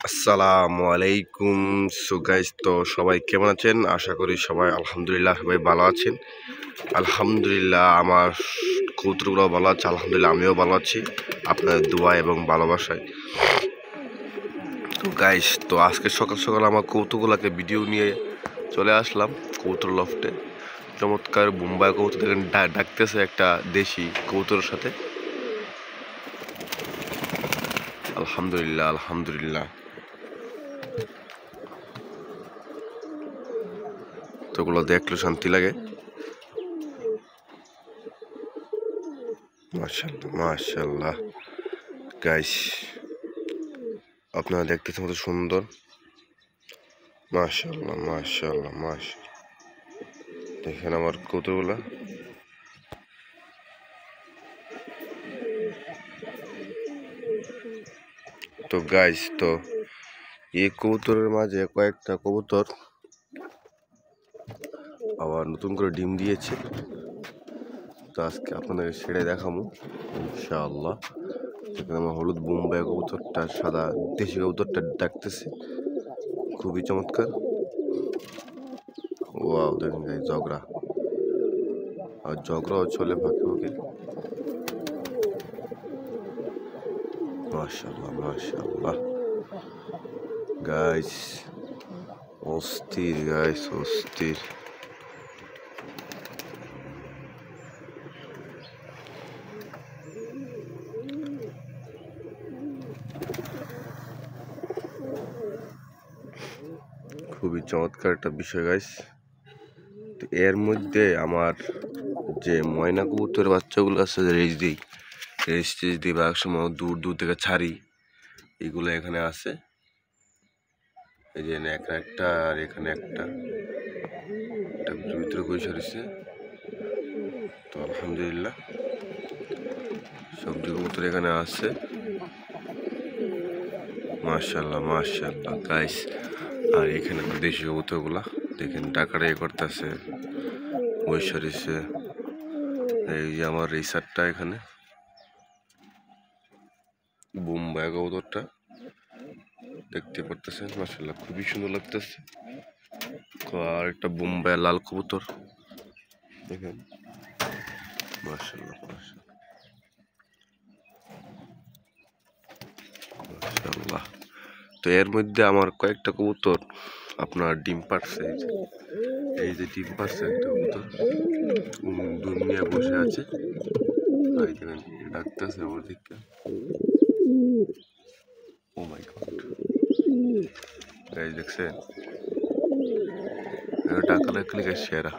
আসসালামু আলাইকুম। So guys, তো সবাই কেমন আছেন? আশা করি সবাই আলহামদুলিল্লাহ সবাই ভালো আছেন। আলহামদুলিল্লাহ আমার কবুতরগুলো ভালো আছে, আলহামদুলিল্লাহ আমিও ভালো আছি আপনাদের দোয়া এবং ভালোবাসায়। তো গাইস, তো আজকে সকাল সকাল আমার কবুতরগুলোকে ভিডিও নিয়ে চলে আসলাম কবুতর লফটে। চমৎকার বোম্বাই কবুতর দেখেন ডাকতেছে একটা দেশি কবুতরের সাথে। আলহামদুলিল্লাহ আলহামদুলিল্লাহ। তো ওগুলো দেখলে শান্তি লাগে। মাশাআল্লাহ মাশাআল্লাহ গাইস, আপনারা দেখতেছেন কত সুন্দর। মাশাআল্লাহ মাশাআল্লাহ মাশাআল্লাহ, দেখেন আমার কবুতরগুলা। তো গাইস, তো এই কবুতরের মাঝে কয়েকটা কবুতর আবার নতুন করে ডিম দিয়েছে। তো আজকে আপনাদের সেটাই দেখাবো ইনশাআল্লাহ। এখানে আমার হলুদ বোম্বাই কবুতরটা সাদা দেশি কবুতরটা ডাকতেছে, খুবই চমৎকার। ওয়াও, দেখেন গাইস জগরা, আর জগরাও চলে ফাঁকে ফাঁকে। মাশাআল্লাহ মাশাআল্লাহ গাইস, অস্থির গাইস অস্থির। খুবই চমৎকার একটা বিষয় গাইস। তো এর মধ্যে আমার যে ময়না কবুতরের বাচ্চাগুলো আছে, রেস দিই বা একসময় দূর দূর থেকে ছাড়ি, এগুলো এখানে আছে। এই যে এখানে একটা আর এখানে একটা ভিতরে বসে রয়েছে। তো আলহামদুলিল্লাহ সবজি কবুতর এখানে আছে। মাশাআল্লাহ মাশাআল্লাহ গাইস। আর এখানে দেশি কবুতরগুলা দেখেন টাকাটা করতেছে, বসে রয়েছে। এই যে আমার রিসার্টটা এখানে বোম্বাই কবুতরটা দেখতে পারতেছেন, মাশাআল্লাহ খুবই সুন্দর লাগতেছে। আর একটা বোম্বাই লাল কবুতর দেখেন, মাশাআল্লাহ মাশাআল্লাহ। তো এর মধ্যে আমার কয়েকটা কবুতর আপনার ডিম পাড়ছে। এই যে ডিম পাড়ছে একটা কবুতর দুম নিয়ে বসে আছে, ডাকতেছে ওর দিকে। ও মাই গড গাইস, দেখছেন ডাকাটা কি লেখা? সেরা।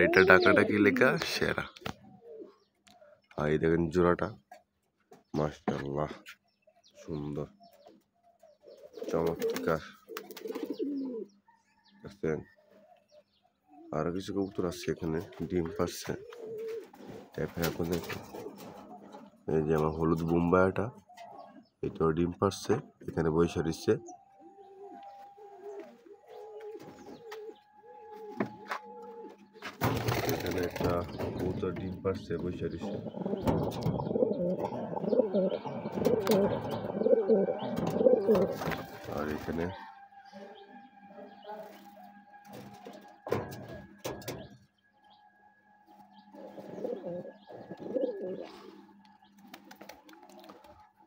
এটা ডাকাটা কি লেখা? সেরা। আর এই দেখেন জোড়াটা, মাশাআল্লাহ সুন্দর চমৎকার। দেখছেন আরো কিছু কবুতর আছে এখানে ডিম পাচ্ছে। আপনাদের এই যে আমার হলুদ বোম্বাইটা, এটাও ডিম পাচ্ছে, এখানে বসে রয়েছে। এখানে একটা কবুতর ডিম পাচ্ছে, বসে রয়েছে। আর এখানে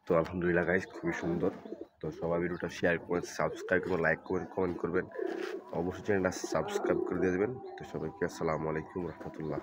তো আলহামদুলিল্লাহ গাইস, খুবই সুন্দর। তো সবাই ভিডিওটা শেয়ার করবেন, সাবস্ক্রাইব করবেন, লাইক করবেন, কমেন্ট করবেন, অবশ্যই চ্যানেলটা সাবস্ক্রাইব করে দিয়ে দেবেন। তো সবাইকে আসসালামু আলাইকুম রহমতুল্লাহ।